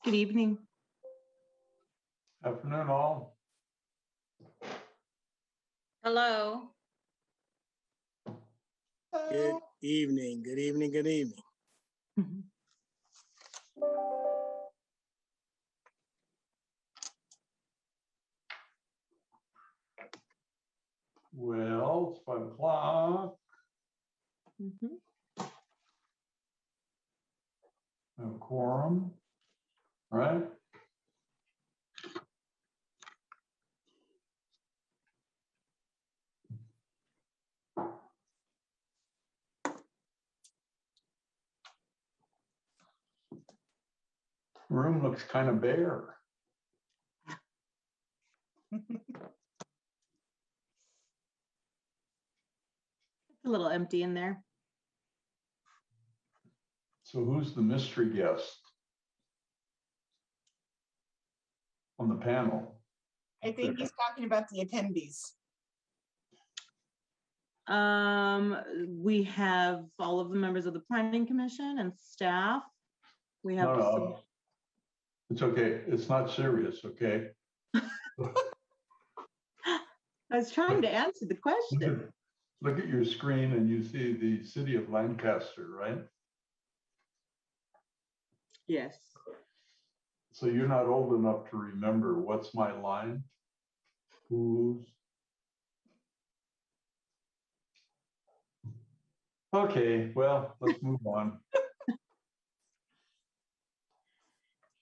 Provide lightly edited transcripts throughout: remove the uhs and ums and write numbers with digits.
Good evening. Afternoon, all. Hello. Good evening, good evening, good evening. Well, it's 5 o'clock. Have a quorum. All right. The room looks kind of bare. It's a little empty in there. So who's the mystery guest on the panel? I think he's talking about the attendees. We have all of the members of the Planning Commission and staff. We have No. It's okay. It's not serious, okay? I was trying to answer the question. Look at your screen and you see the city of Lancaster, right? Yes. So you're not old enough to remember what's my line? Who's? Okay, well, let's move on.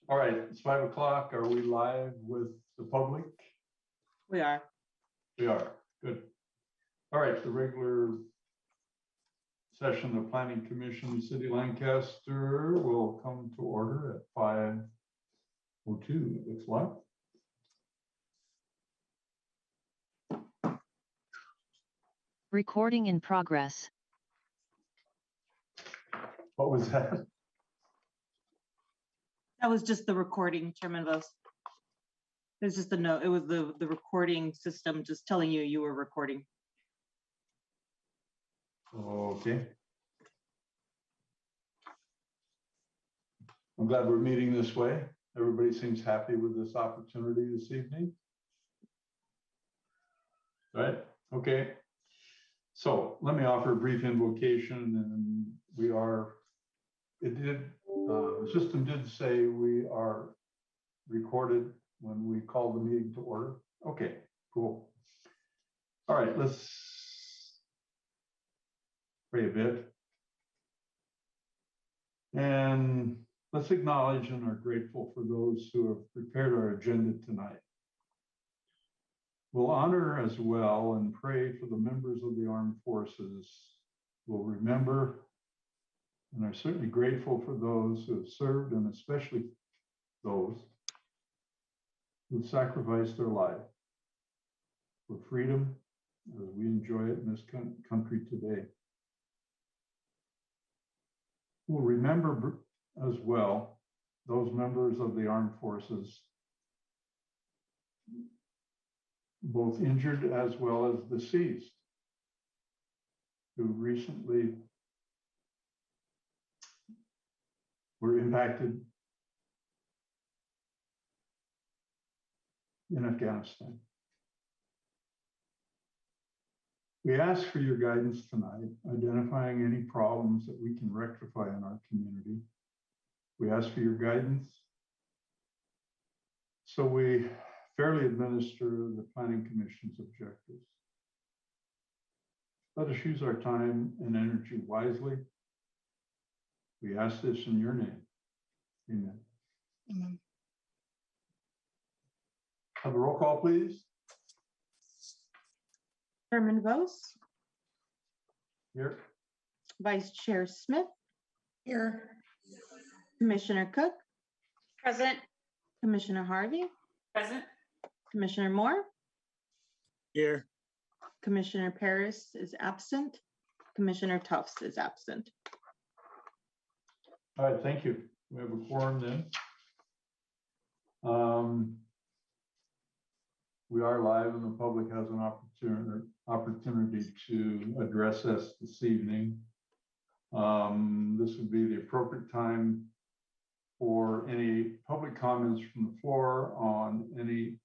All right, it's 5 o'clock. Are we live with the public? We are. We are. Good. All right, the regular session of the Planning Commission, City Lancaster will come to order at 5:02. It looks like. Recording in progress. What was that? That was just the recording, Chairman Vos. It was just a note. It was the recording system just telling you were recording. Okay. I'm glad we're meeting this way. Everybody seems happy with this opportunity this evening. Right? Okay. So let me offer a brief invocation, and the system did say we are recorded when we call the meeting to order. Okay, cool. All right, let's pray a bit. And let's acknowledge and are grateful for those who have prepared our agenda tonight. We'll honor as well and pray for the members of the armed forces. We'll remember and are certainly grateful for those who have served, and especially those who sacrificed their life for freedom as we enjoy it in this country today. We'll remember as well those members of the armed forces, both injured as well as deceased, who recently were impacted in Afghanistan. We ask for your guidance tonight, identifying any problems that we can rectify in our community. We ask for your guidance so we fairly administer the Planning Commission's objectives. Let us use our time and energy wisely. We ask this in your name. Amen. Amen. Have a roll call, please. Chairman Vos, Here. Vice Chair Smith, Here. Commissioner Cook, Present. Commissioner Harvey, Present. Commissioner Moore, Here, Commissioner Paris is absent, Commissioner Tufts is absent. All right, thank you. We have a quorum then. We are live and the public has an opportunity to address us this evening. This would be the appropriate time for any public comments from the floor on any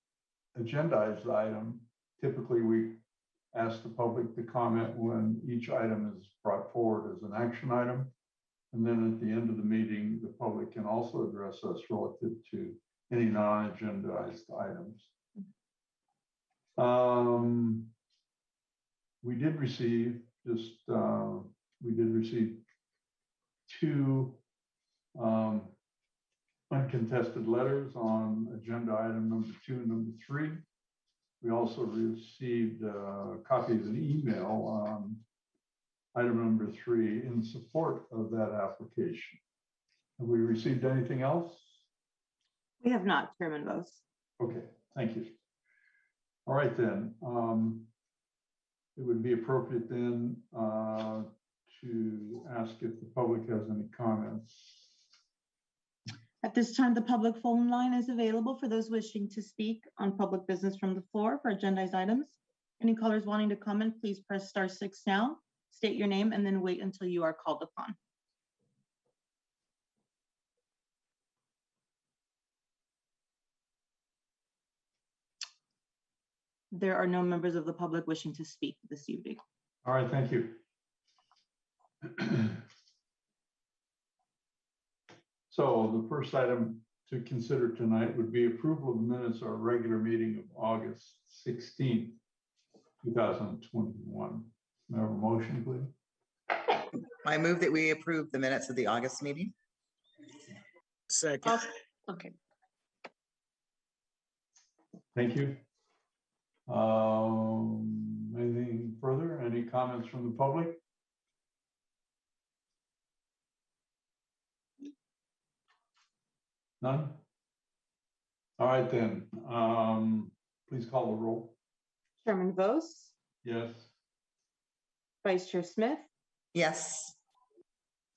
agendized item. Typically, we ask the public to comment when each item is brought forward as an action item. And then at the end of the meeting, the public can also address us relative to any non-agendized items. We did receive two uncontested letters on agenda item number 2 and number 3. We also received a copy of an email on item number 3 in support of that application. Have we received anything else? We have not, Chairman Bose. Okay, thank you. All right then. It would be appropriate then to ask if the public has any comments. At this time, the public phone line is available for those wishing to speak on public business from the floor for agendized items. Any callers wanting to comment, please press *6 now, state your name, and then wait until you are called upon. There are no members of the public wishing to speak this evening. All right, thank you. So the first item to consider tonight would be approval of the minutes of our regular meeting of August 16th, 2021. May I have a motion, please? I move that we approve the minutes of the August meeting. Second. Okay. Thank you. Anything further? Any comments from the public? None? All right then. Please call the roll. Chairman Vos, Yes. Vice Chair Smith, Yes.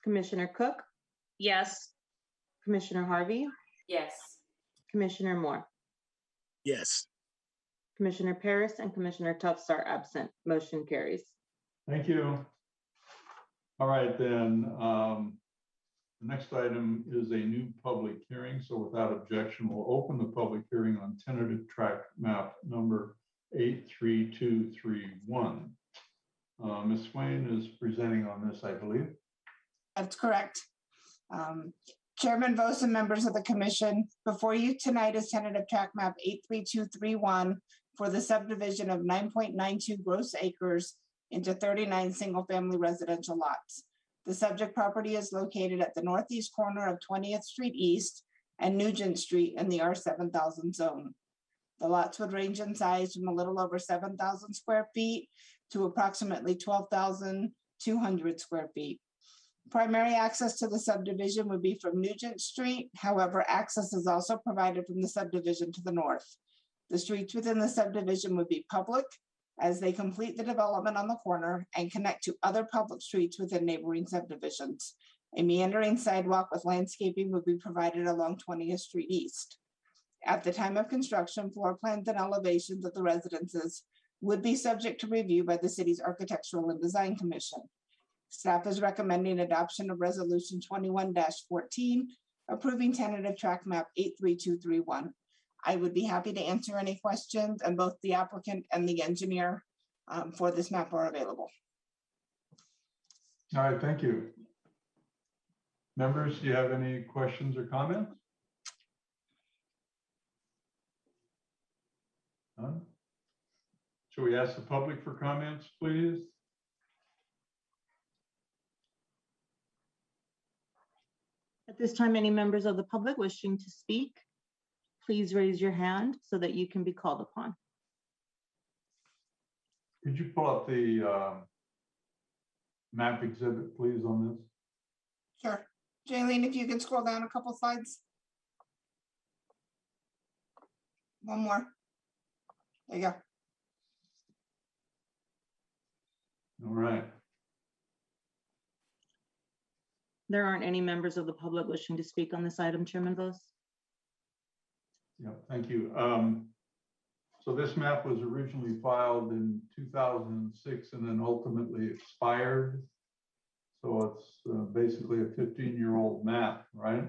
Commissioner Cook, Yes. Commissioner Harvey, Yes. Commissioner Moore, Yes. Commissioner Paris, and Commissioner Tufts are absent. Motion carries. Thank you. All right then. The next item is a new public hearing. So without objection, we'll open the public hearing on tentative tract map number 83231. Ms. Swain is presenting on this, I believe. That's correct. Chairman Vos and members of the commission, before you tonight is tentative tract map 83231 for the subdivision of 9.92 gross acres into 39 single-family residential lots. The subject property is located at the northeast corner of 20th Street East and Nugent Street in the R7000 zone. The lots would range in size from a little over 7,000 square feet to approximately 12,200 square feet. Primary access to the subdivision would be from Nugent Street. However, access is also provided from the subdivision to the north. The streets within the subdivision would be public as they complete the development on the corner and connect to other public streets within neighboring subdivisions. A meandering sidewalk with landscaping would be provided along 20th Street East. At the time of construction, floor plans and elevations of the residences would be subject to review by the city's Architectural and Design Commission. Staff is recommending adoption of Resolution 21-14, approving tentative tract map 83231. I would be happy to answer any questions, and both the applicant and the engineer for this map are available. All right, thank you. Members, do you have any questions or comments? None? Shall we ask the public for comments, please? At this time, any members of the public wishing to speak, please raise your hand so that you can be called upon. Could you pull up the map exhibit, please, on this? Sure. Jaylene, if you can scroll down a couple slides. One more. There you go. All right. There aren't any members of the public wishing to speak on this item, Chairman Vos. Yeah, thank you. So this map was originally filed in 2006 and then ultimately expired. So it's basically a 15-year-old map, right?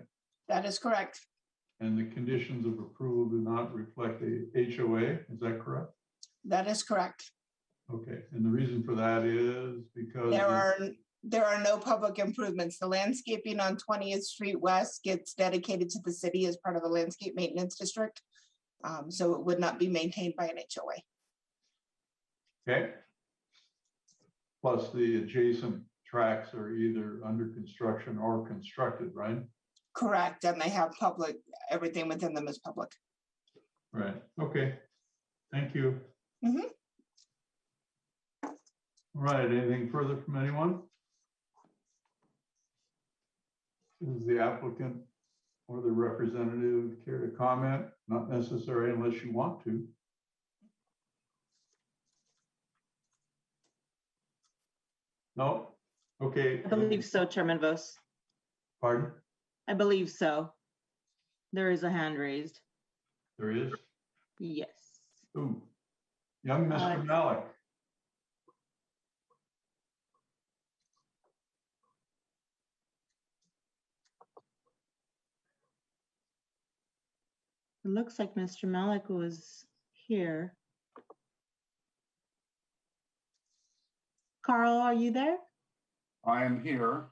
That is correct. And the conditions of approval do not reflect a HOA, is that correct? That is correct. Okay, and the reason for that is because. There are no public improvements. The landscaping on 20th Street West gets dedicated to the city as part of the landscape maintenance district. So it would not be maintained by an HOA. Okay. Plus the adjacent tracks are either under construction or constructed, right? Correct, and they have public, everything within them is public. Right, okay. Thank you. Mhm. All right, anything further from anyone? Does the applicant or the representative care to comment? Not necessary unless you want to. No? Okay. I believe so, Chairman Vos. Pardon? I believe so. There is a hand raised. There is? Yes. Ooh. Young Mr. Malik. It looks like Mr. Malik was here. Carl, are you there? I am here.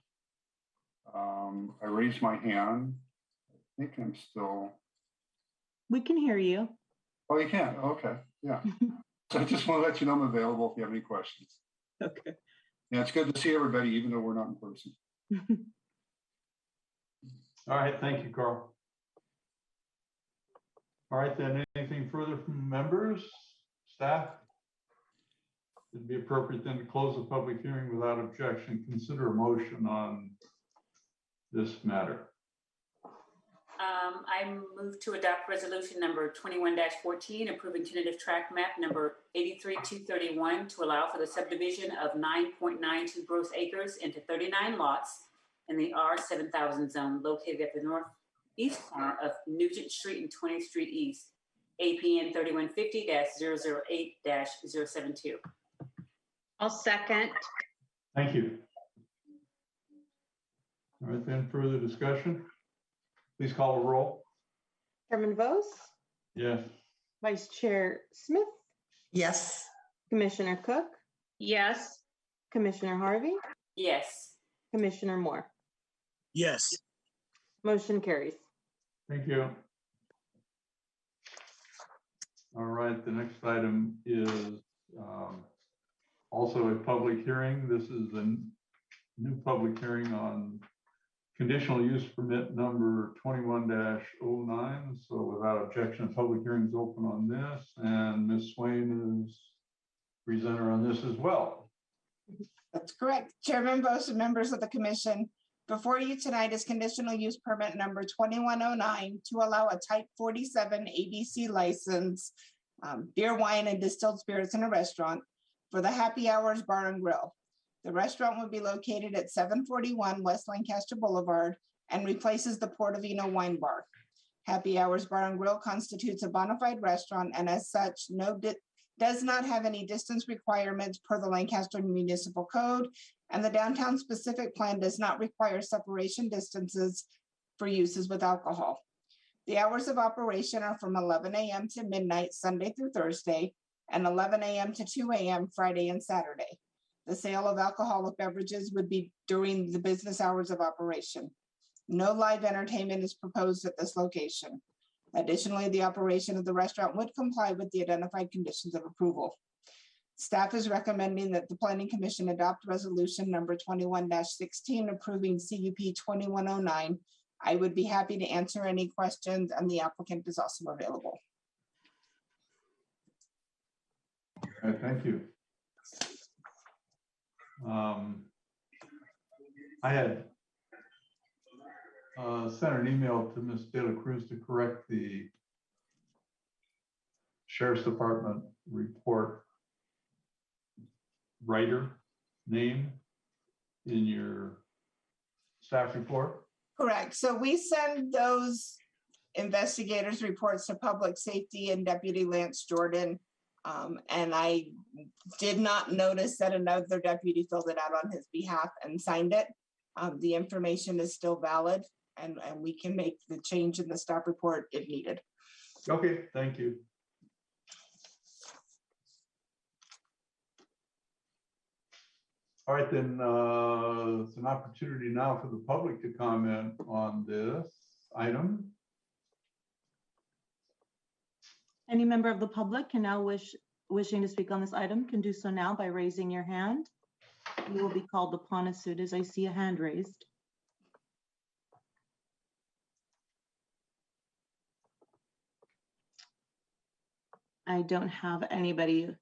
I raised my hand. I think I'm still, We can hear you. oh, you can, okay, yeah. So I just want to let you know I'm available if you have any questions. Okay. Yeah, it's good to see everybody, even though we're not in person. All right, thank you, Carl. All right, then, anything further from members, staff? It'd be appropriate then to close the public hearing without objection. Consider a motion on this matter. I move to adopt resolution number 21-14, approving tentative tract map number 83231 to allow for the subdivision of 9.92 gross acres into 39 lots in the R7000 zone located at the northeast corner of Nugent Street and 20th Street East, APN 3150-008-072. I'll second. Thank you. All right, then, further discussion? Please call a roll. Chairman Vos, Yes. Vice Chair Smith, Yes. Commissioner Cook, Yes. Commissioner Harvey, Yes. Commissioner Moore. Yes. Motion carries. Thank you. All right, the next item is also a public hearing. This is a new public hearing on conditional use permit number 21-09. So without objection, public hearing is open on this, and Ms. Swain is presenter on this as well. That's correct. Chairman Vos and members of the commission, before you tonight is conditional use permit number 2109 to allow a type 47 ABC license, beer, wine, and distilled spirits in a restaurant for the Happy Hours Bar and Grill. The restaurant will be located at 741 West Lancaster Boulevard and replaces the Portofino Wine Bar. Happy Hours Bar and Grill constitutes a bona fide restaurant and as such does not have any distance requirements per the Lancaster Municipal Code, and the downtown specific plan does not require separation distances for uses with alcohol. The hours of operation are from 11 a.m. to midnight, Sunday through Thursday, and 11 a.m. to 2 a.m. Friday and Saturday. The sale of alcoholic beverages would be during the business hours of operation. No live entertainment is proposed at this location. Additionally, the operation of the restaurant would comply with the identified conditions of approval. Staff is recommending that the Planning Commission adopt resolution number 21-16 approving CUP 2109. I would be happy to answer any questions, and the applicant is also available. Thank you. I had sent an email to Ms. De La Cruz to correct the Sheriff's Department report writer name in your staff report. Correct. So we send those investigators' reports to Public Safety and Deputy Lance Jordan. And I did not notice that another deputy filled it out on his behalf and signed it. The information is still valid. and we can make the change in the staff report if needed. Okay, thank you. All right, then it's an opportunity now for the public to comment on this item. Any member of the public can now wishing to speak on this item can do so now by raising your hand. You will be called upon as soon as I see a hand raised. I don't have anybody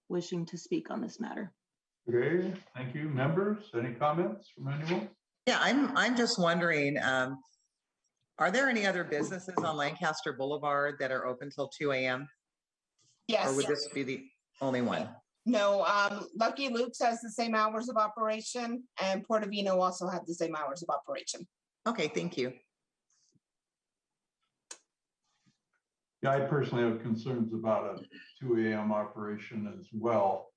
wishing to speak on this matter. Okay, thank you. Members, any comments from anyone? Yeah, I'm just wondering, are there any other businesses on Lancaster Boulevard that are open till 2 a.m.? Or Yes. would this be the only one? No, Lucky Luke's has the same hours of operation, and Portofino also have the same hours of operation. Okay, thank you. Yeah, I personally have concerns about a 2 a.m. operation as well.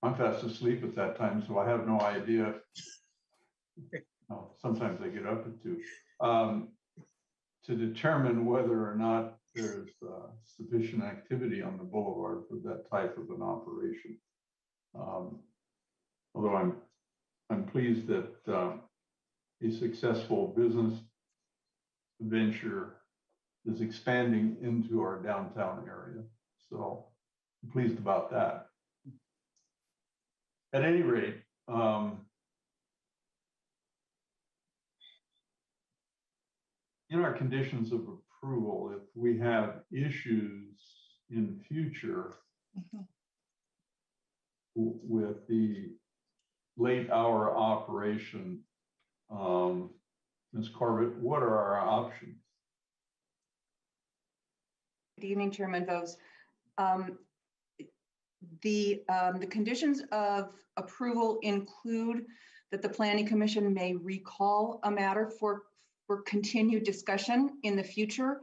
I'm fast asleep at that time, so I have no idea. Sometimes I get up at 2. To determine whether or not there's sufficient activity on the boulevard for that type of an operation. Although I'm pleased that a successful business venture is expanding into our downtown area. So I'm pleased about that. At any rate, in our conditions of approval, if we have issues in future with the late hour operation, Ms. Corbett, what are our options? Good evening, Chairman Vose. The conditions of approval include that the Planning Commission may recall a matter for continued discussion in the future.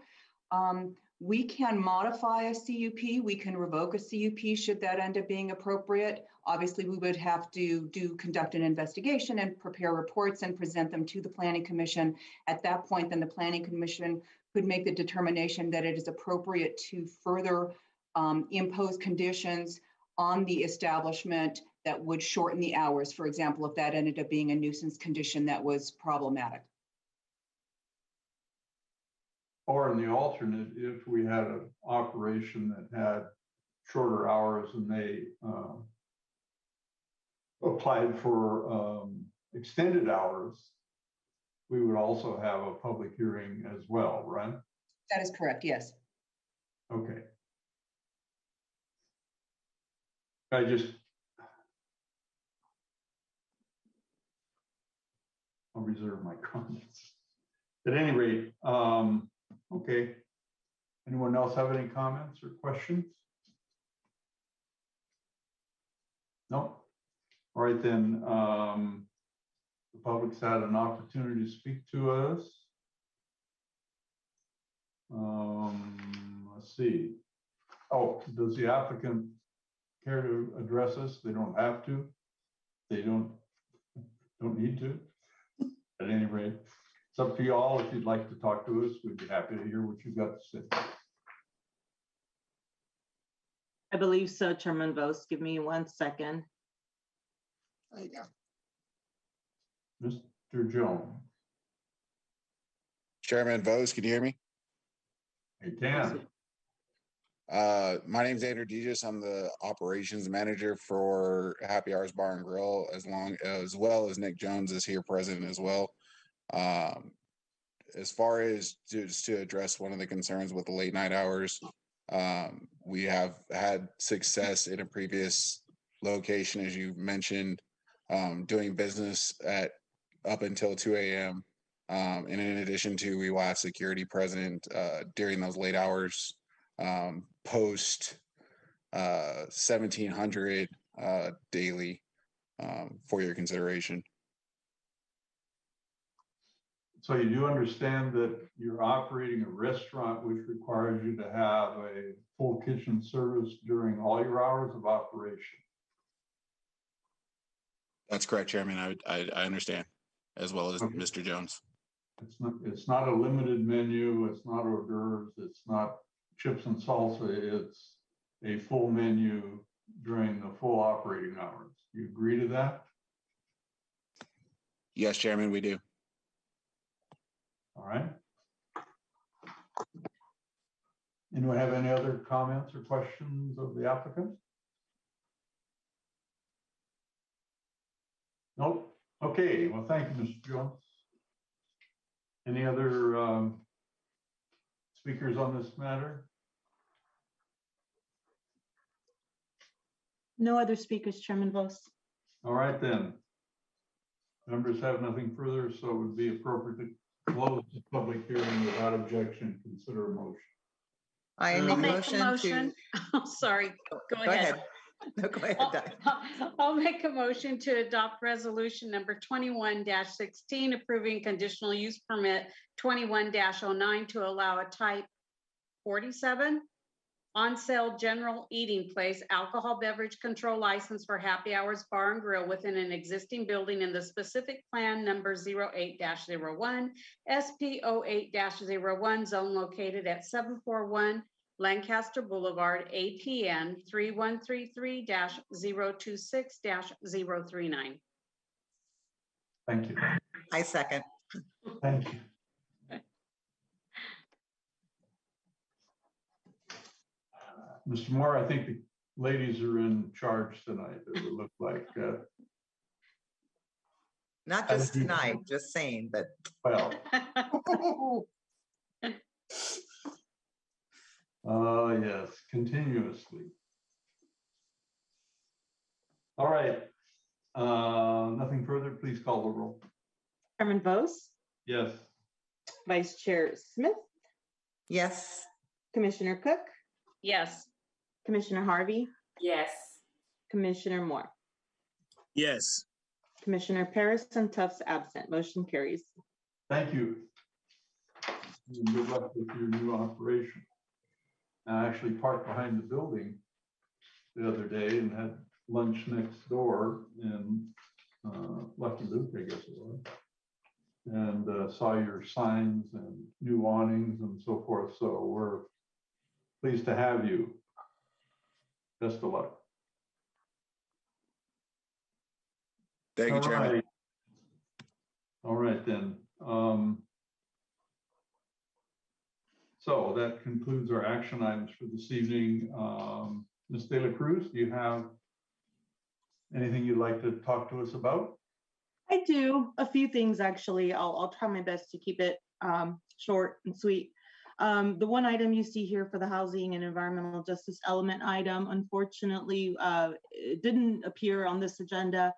We can modify a CUP, we can revoke a CUP should that end up being appropriate. Obviously, we would have to conduct an investigation and prepare reports and present them to the Planning Commission. At that point, then the Planning Commission could make the determination that it is appropriate to further impose conditions on the establishment that would shorten the hours. For example, if that ended up being a nuisance condition that was problematic. Or in the alternate, if we had an operation that had shorter hours and they applied for extended hours, we would also have a public hearing as well, right? That is correct, yes. Okay. I'll reserve my comments. At any rate, okay. Anyone else have any comments or questions? No? All right, then. The public's had an opportunity to speak to us. Let's see. Oh, does the applicant care to address us? They don't have to. They don't need to. At any rate, it's up to you all. If you'd like to talk to us, we'd be happy to hear what you've got to say. I believe so, Chairman Vose. Give me 1 second. There you go. Mr. Jones. Chairman Vose, can you hear me? Hey, Dan. My name's Andrew Dejas. I'm the operations manager for Happy Hours Bar and Grill, as well as Nick Jones is here present as well. As far as just to address one of the concerns with the late night hours, we have had success in a previous location, as you mentioned, doing business at up until 2 a.m. And in addition to, we will have security present during those late hours, post 1700 daily, for your consideration. So you do understand that you're operating a restaurant which requires you to have a full kitchen service during all your hours of operation? That's correct, Chairman. I understand. as well as Okay. Mr. Jones. It's not a limited menu, it's not hors d'oeuvres, it's not chips and salsa, it's a full menu during the full operating hours. You agree to that? Yes, Chairman, we do. All right. Anyone have any other comments or questions of the applicant? Nope. Okay, well, thank you, Mr. Jones. Any other speakers on this matter? No other speakers, Chairman Vos. All right, then. Members have nothing further, so it would be appropriate to close the public hearing without objection. Consider a motion. I I'll make a make a motion motion. to. Oh, sorry, go Go ahead. ahead. No, go ahead, Di. I'll make a motion to adopt resolution number 21-16, approving conditional use permit 21-09 to allow a type 47 on sale general eating place alcohol beverage control license for Happy Hours Bar and Grill within an existing building in the specific plan number 08-01 SP08-01 zone located at 741 Lancaster Boulevard, APN 3133-026-039. Thank you. I second. Thank you. Mr. Moore, I think the ladies are in charge tonight, it would look like. Not just tonight, just saying, but Well, yes, continuously. All right. Nothing further, please call the roll. Chairman Vos, Yes. Vice Chair Smith, yes. Commissioner Cook, Yes. Commissioner Harvey, Yes. Commissioner Moore, Yes. Commissioner Paris and Tufts absent. Motion carries. Thank you. And good luck with your new operation. I actually parked behind the building the other day and had lunch next door in Lucky Luke, I guess it was. And saw your signs and new awnings and so forth. So we're pleased to have you. Best of luck. Thank you, Chairman. Right. All right, then. So that concludes our action items for this evening. Ms. De La Cruz, do you have anything you'd like to talk to us about? I do a few things, actually. I'll try my best to keep it short and sweet. The one item you see here for the housing and environmental justice element item, unfortunately, it didn't appear on this agenda.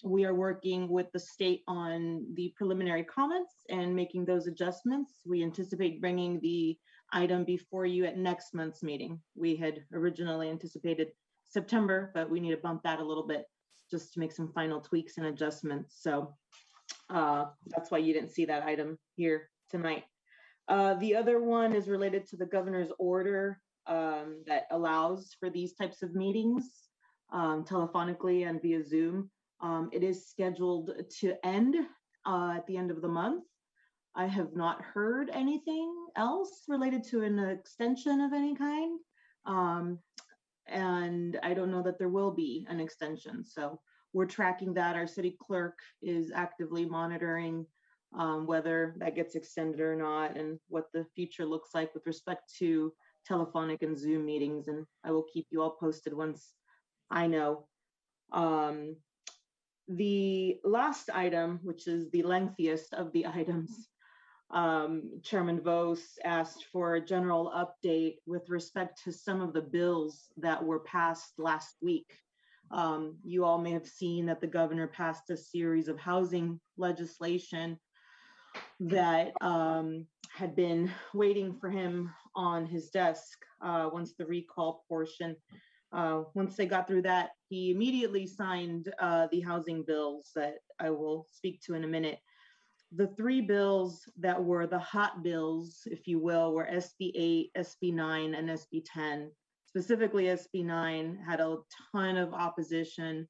We are working with the state on the preliminary comments and making those adjustments. We anticipate bringing the item before you at next month's meeting. We had originally anticipated September, but we need to bump that a little bit just to make some final tweaks and adjustments. So that's why you didn't see that item here tonight. The other one is related to the governor's order that allows for these types of meetings telephonically and via Zoom. It is scheduled to end at the end of the month. I have not heard anything else related to an extension of any kind. And I don't know that there will be an extension. So we're tracking that. Our city clerk is actively monitoring whether that gets extended or not and what the future looks like with respect to telephonic and Zoom meetings. And I will keep you all posted once I know. The last item, which is the lengthiest of the items, Chairman Vos asked for a general update with respect to some of the bills that were passed last week. You all may have seen that the governor passed a series of housing legislation that had been waiting for him on his desk once the recall portion. Once they got through that, he immediately signed the housing bills that I will speak to in a minute. The three bills that were the hot bills, if you will, were SB 8, SB 9, and SB 10. Specifically, SB 9 had a ton of opposition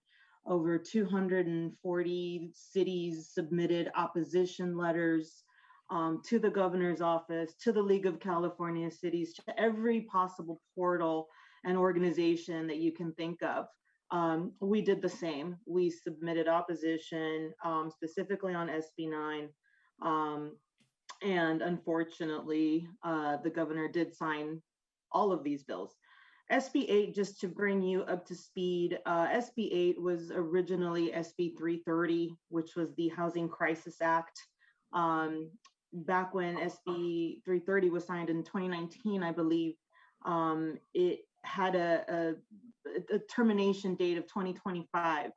Over 240 cities submitted opposition letters to the governor's office, to the League of California Cities, to every possible portal and organization that you can think of. We did the same. We submitted opposition specifically on SB 9. And unfortunately, the governor did sign all of these bills. SB 8, just to bring you up to speed, SB 8 was originally SB 330, which was the Housing Crisis Act. Back when SB 330 was signed in 2019, I believe, it had a termination date of 2025.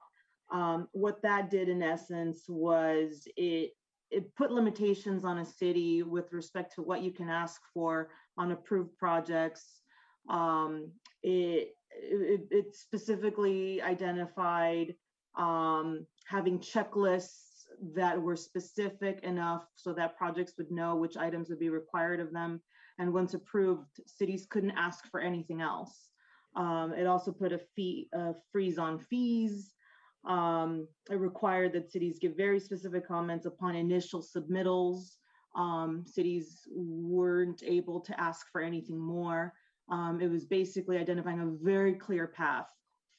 What that did in essence was it put limitations on a city with respect to what you can ask for on approved projects. It specifically identified having checklists that were specific enough so that projects would know which items would be required of them. And once approved, cities couldn't ask for anything else. It also put a freeze on fees. It required that cities give very specific comments upon initial submittals. Cities weren't able to ask for anything more. It was basically identifying a very clear path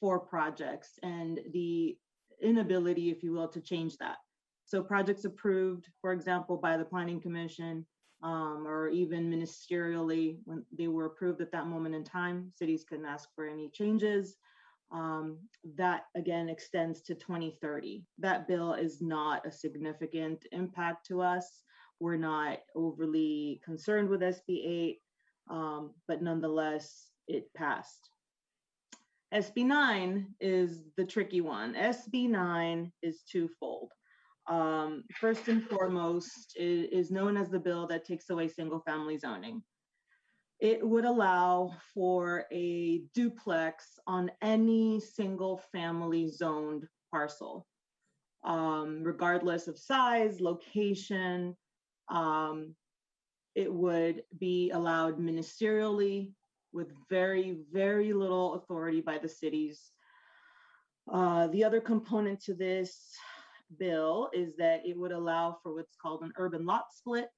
for projects and the inability, if you will, to change that. So projects approved, for example, by the Planning Commission, or even ministerially, when they were approved at that moment in time, cities couldn't ask for any changes. That again extends to 2030. That bill is not a significant impact to us. We're not overly concerned with SB 8, but nonetheless, it passed. SB 9 is the tricky one. SB 9 is twofold. First and foremost, it is known as the bill that takes away single-family zoning. It would allow for a duplex on any single-family zoned parcel, regardless of size, location. It would be allowed ministerially with very, very little authority by the cities. The other component to this bill is that it would allow for what's called an urban lot split,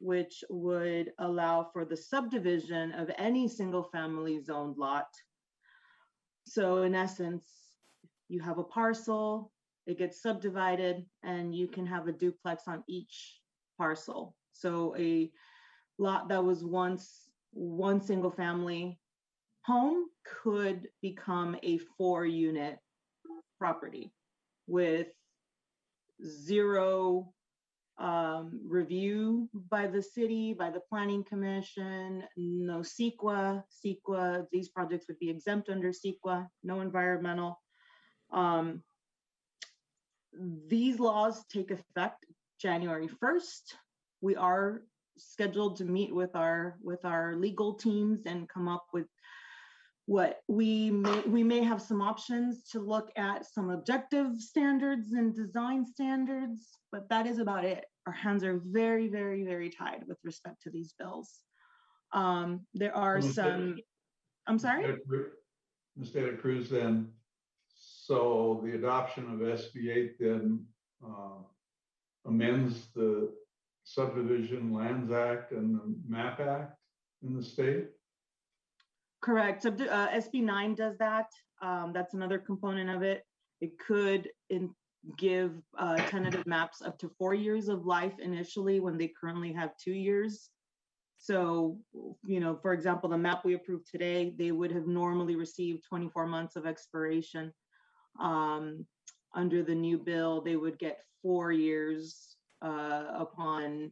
which would allow for the subdivision of any single family zoned lot. So in essence, you have a parcel, it gets subdivided, and you can have a duplex on each parcel. So a lot that was once one single family home could become a 4-unit property with zero review by the city, by the Planning Commission, no CEQA. These projects would be exempt under CEQA, no environmental. These laws take effect January 1st. We are scheduled to meet with our legal teams and come up with what we may have some options to look at some objective standards and design standards, but that is about it. Our hands are very, very, very tied with respect to these bills. There are some, I'm sorry? Ms. De La Cruz, then, so the adoption of SB 8 then amends the Subdivision Lands Act and the MAP Act in the state? Correct. SB 9 does that. That's another component of it. It could give tentative maps up to 4 years of life initially when they currently have 2 years. So, you know, for example, the map we approved today, they would have normally received 24 months of expiration. Under the new bill, they would get 4 years upon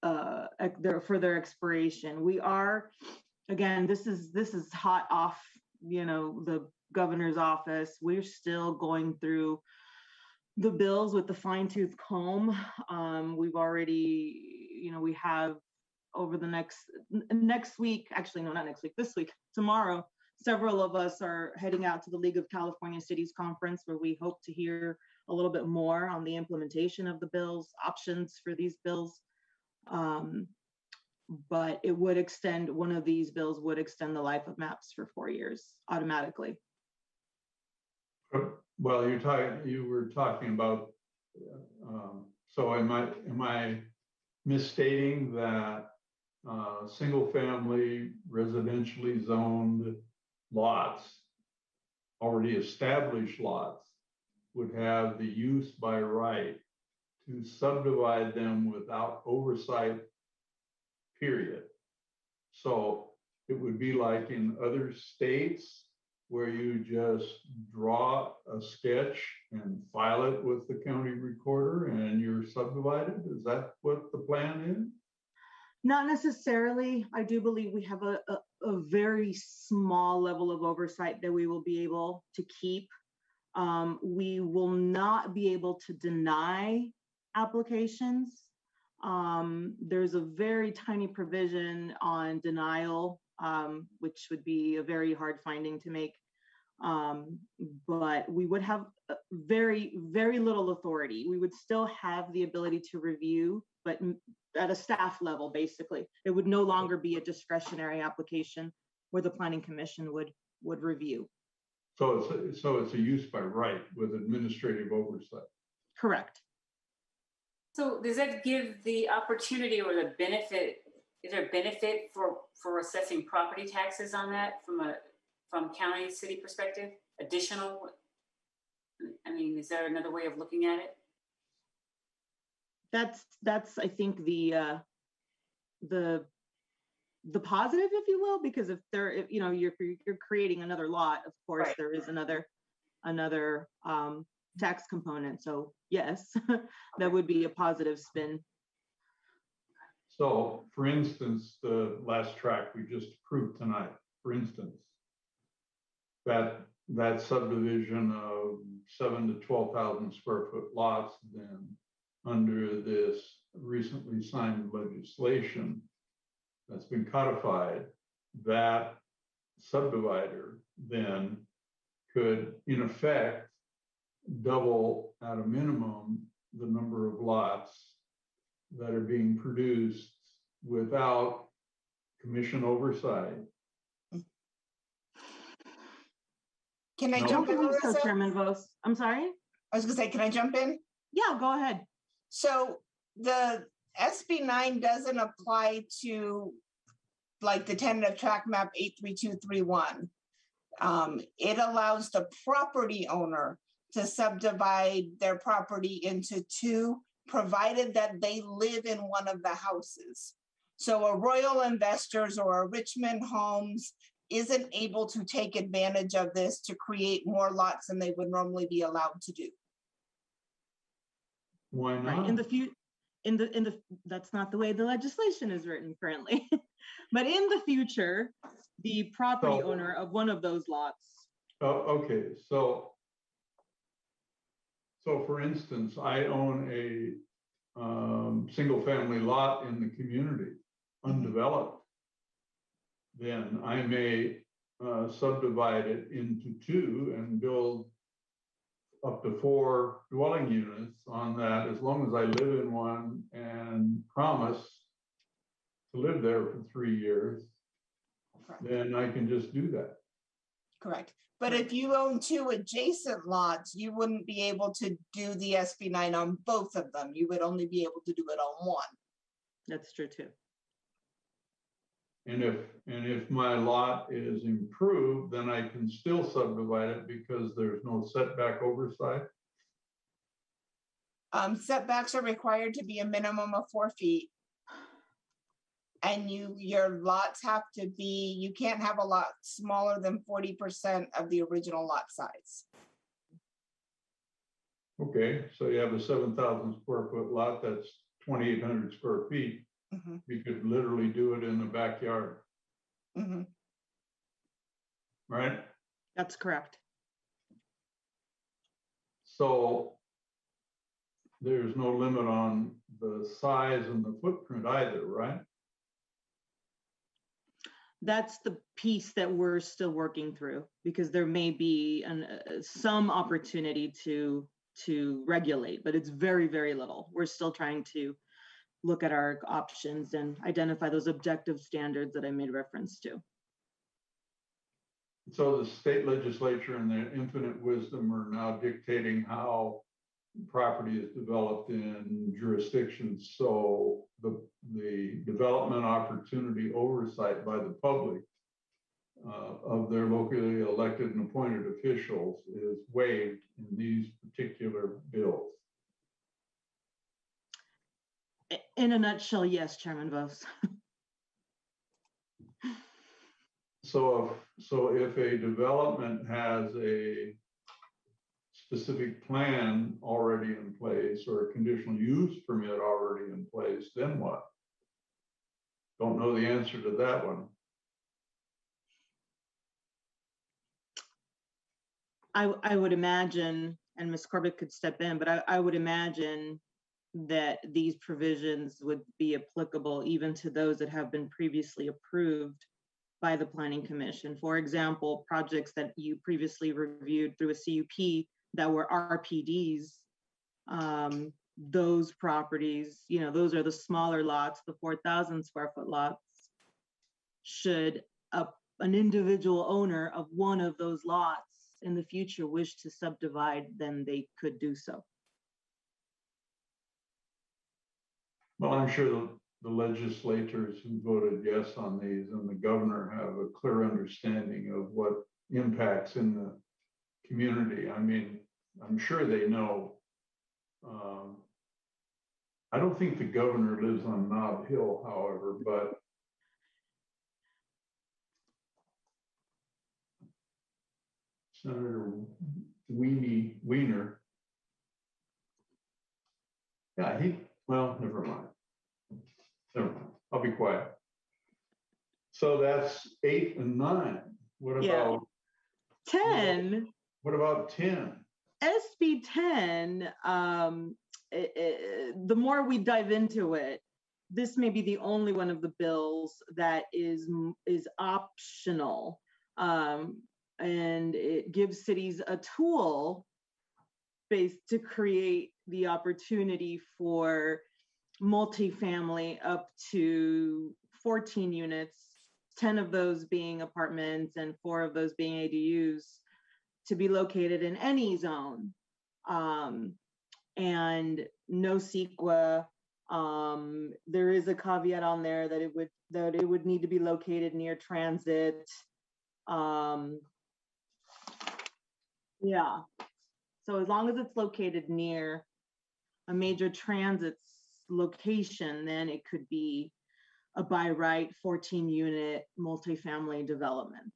their expiration. We are, again, this is hot off, you know, the governor's office. We're still going through the bills with the fine-tooth comb. We've already, you know, we have over the next week, actually, no, not next week, this week, tomorrow, several of us are heading out to the League of California Cities Conference, where we hope to hear a little bit more on the implementation of the bills, options for these bills. But it would extend, one of these bills would extend the life of maps for 4 years automatically. Well, you were talking about, so am I misstating that single family residentially zoned lots, already established lots, would have the use by right to subdivide them without oversight, period? So it would be like in other states where you just draw a sketch and file it with the county recorder and you're subdivided? Is that what the plan is? Not necessarily. I do believe we have a very small level of oversight that we will be able to keep. We will not be able to deny applications. There's a very tiny provision on denial, which would be a very hard finding to make. But we would have very, very little authority. We would still have the ability to review, but at a staff level, basically. It would no longer be a discretionary application where the Planning Commission would review. So it's a use by right with administrative oversight. Correct. So does that give the opportunity or the benefit, is there a benefit for assessing property taxes on that from county, city perspective? Additional, I mean, is there another way of looking at it? That's I think the positive, if you will, because if you're creating another lot, of course, right, there is another tax component. So yes, that would be a positive spin. So for instance, the last track we just approved tonight, for instance, that subdivision of 7,000 to 12,000 square foot lots, then under this recently signed legislation that's been codified, that subdivider then could, in effect, double at a minimum the number of lots that are being produced without commission oversight. Can I jump in, Larissa? So, Chairman Vos, I'm sorry? I was gonna say, can I jump in? Yeah, go ahead. So the SB 9 doesn't apply to like the tentative tract map 83231. It allows the property owner to subdivide their property into two, provided that they live in one of the houses. So a Royal Investors or a Richmond Homes isn't able to take advantage of this to create more lots than they would normally be allowed to do. Why not? Right. In the that's not the way the legislation is written currently. But in the future, the property owner of one of those lots. Oh, okay. So for instance, I own a single family lot in the community, undeveloped. Then I may subdivide it into two and build up to 4 dwelling units on that, as long as I live in one and promise to live there for 3 years. Correct. Then I can just do that. Correct. But if you own two adjacent lots, you wouldn't be able to do the SB 9 on both of them. You would only be able to do it on one. That's true too. And if my lot is improved, then I can still subdivide it because there's no setback oversight. Setbacks are required to be a minimum of 4 feet. And your lots have to be, you can't have a lot smaller than 40% of the original lot size. Okay, so you have a 7,000 square foot lot that's 2,800 square feet. Mm-hmm. You could literally do it in the backyard. Mm-hmm. Right? That's correct. So there's no limit on the size and the footprint either, right? That's the piece that we're still working through, because there may be some opportunity to regulate, but it's very, very little. We're still trying to look at our options and identify those objective standards that I made reference to. So the state legislature and their infinite wisdom are now dictating how property is developed in jurisdictions. So the development opportunity oversight by the public of their locally elected and appointed officials is waived in these particular bills. In a nutshell, yes, Chairman Vos. So if a development has a specific plan already in place or a conditional use permit already in place, then what? Don't know the answer to that one. I would imagine, and Ms. Corbett could step in, but I would imagine that these provisions would be applicable even to those that have been previously approved by the Planning Commission. For example, projects that you previously reviewed through a CUP that were RPDs, those properties, you know, those are the smaller lots, the 4,000 square foot lots. Should an individual owner of one of those lots in the future wish to subdivide, then they could do so. Well, I'm sure the legislators who voted yes on these and the governor have a clear understanding of what impacts in the community. I mean, I'm sure they know. I don't think the governor lives on Nob Hill, however, but Senator Wiener. Yeah, well, never mind. Never mind. I'll be quiet. So that's 8 and 9. What about 10? What about 10? SB 10, the more we dive into it, this may be the only one of the bills that is optional. And it gives cities a tool based to create the opportunity for multifamily up to 14 units, 10 of those being apartments and 4 of those being ADUs, to be located in any zone, and no CEQA. There is a caveat on there that it would need to be located near transit. Yeah, so as long as it's located near a major transit location, then it could be a by right 14-unit multifamily development.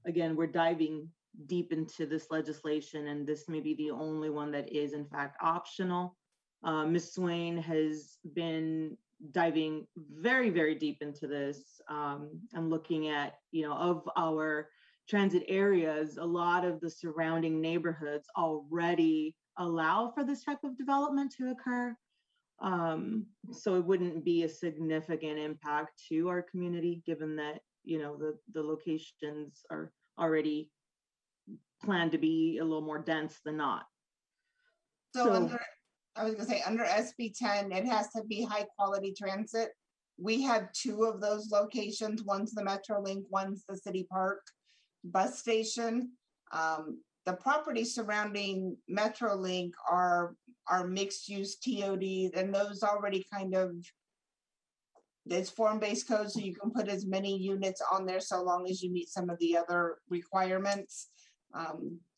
Again, we're diving deep into this legislation, and this may be the only one that is in fact optional. Ms. Swain has been diving very, very deep into this, and looking at, you know, of our transit areas, a lot of the surrounding neighborhoods already allow for this type of development to occur. So it wouldn't be a significant impact to our community, given that, you know, the locations are already planned to be a little more dense than not. So I was gonna say, under SB 10, it has to be high quality transit. We have 2 of those locations. One's the MetroLink, one's the City Park bus station. The property surrounding MetroLink are mixed use TODs, and those already kind of, it's form-based code, so you can put as many units on there so long as you meet some of the other requirements.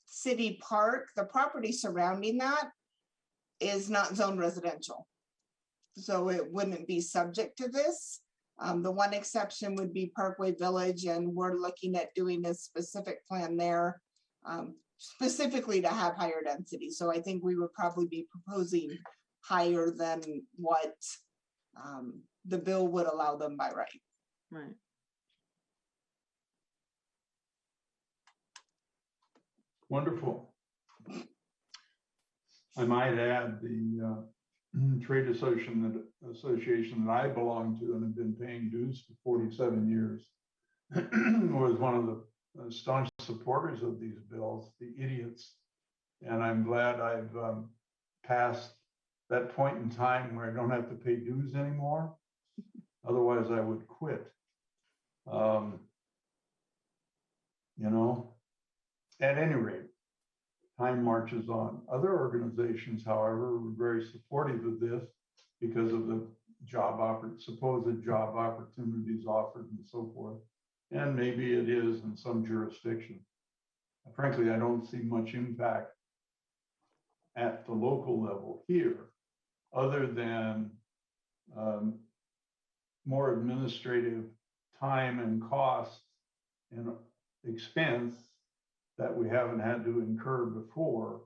City Park, the property surrounding that is not zone residential, so it wouldn't be subject to this. The one exception would be Parkway Village, and we're looking at doing a specific plan there, specifically to have higher density. So I think we would probably be proposing higher than what the bill would allow them by right. Right. Wonderful. I might add the trade association that I belong to and have been paying dues for 47 years was one of the staunch supporters of these bills, the idiots. And I'm glad I've passed that point in time where I don't have to pay dues anymore. Otherwise, I would quit. you know, at any rate, time marches on. Other organizations, however, were very supportive of this because of the supposed job opportunities offered and so forth. And maybe it is in some jurisdictions. Frankly, I don't see much impact at the local level here, other than more administrative time and cost and expense that we haven't had to incur before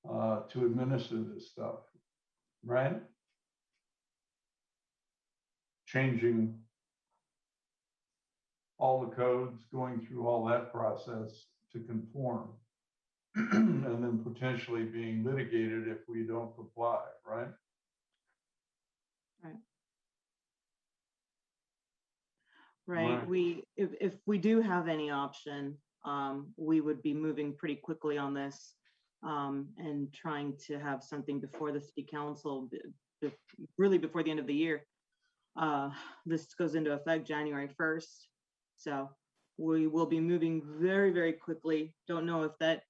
to administer this stuff, right? Changing all the codes, going through all that process to conform, and then potentially being litigated if we don't comply, right? Right. Right. If we do have any option, we would be moving pretty quickly on this and trying to have something before the city council, really before the end of the year. This goes into effect January 1st. So we will be moving very, very quickly. Don't know if that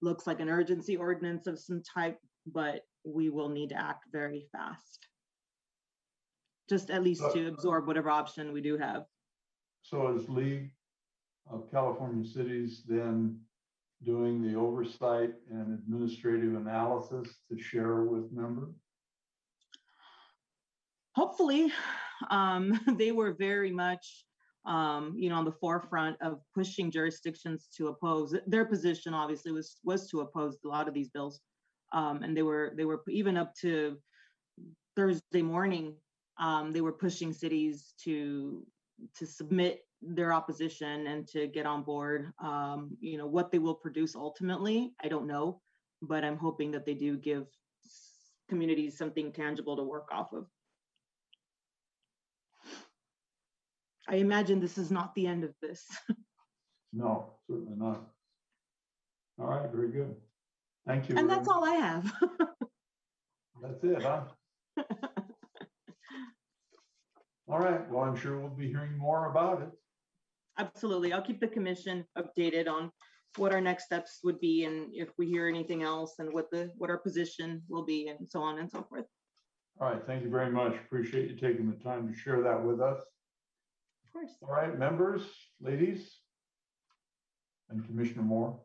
looks like an urgency ordinance of some type, but we will need to act very fast. Just at least to absorb whatever option we do have. So is League of California Cities then doing the oversight and administrative analysis to share with members? Hopefully, they were very much, on the forefront of pushing jurisdictions to oppose. Their position obviously was to oppose a lot of these bills, and they were even up to Thursday morning. They were pushing cities to submit their opposition and to get on board. What they will produce ultimately, I don't know, but I'm hoping that they do give communities something tangible to work off of. I imagine this is not the end of this. No, certainly not. All right, very good. Thank you. And that's all I have. That's it, huh? All right, well, I'm sure we'll be hearing more about it. Absolutely. I'll keep the commission updated on what our next steps would be and if we hear anything else and what our position will be and so on and so forth. All right, thank you very much. Appreciate you taking the time to share that with us. Of course. All right, members, ladies, and Commissioner Moore.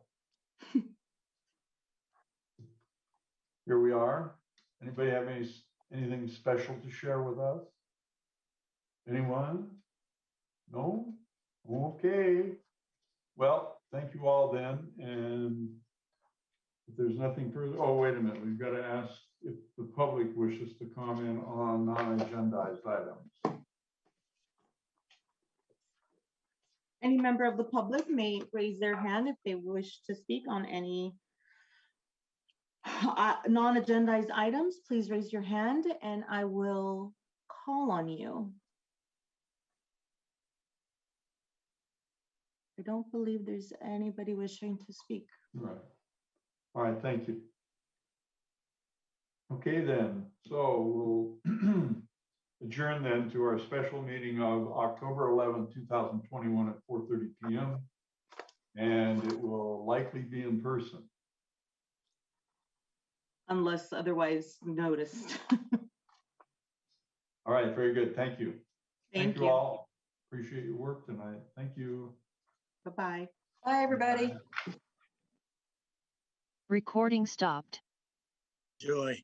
Here we are. Anybody have anything special to share with us? Anyone? No? Okay. Well, thank you all then. And if there's nothing further, oh, wait a minute. We've got to ask if the public wishes to comment on non-agendized items. Any member of the public may raise their hand if they wish to speak on any non-agendized items. Please raise your hand and I will call on you. I don't believe there's anybody wishing to speak. Right. All right, thank you. Okay, then. So we'll adjourn then to our special meeting of October 11, 2021 at 4:30 p.m. And it will likely be in person. Unless otherwise noticed. All right, very good. Thank you. Thank you. All. Appreciate your work tonight. Thank you. Bye-bye. Bye, everybody. Bye. Recording stopped. Joy.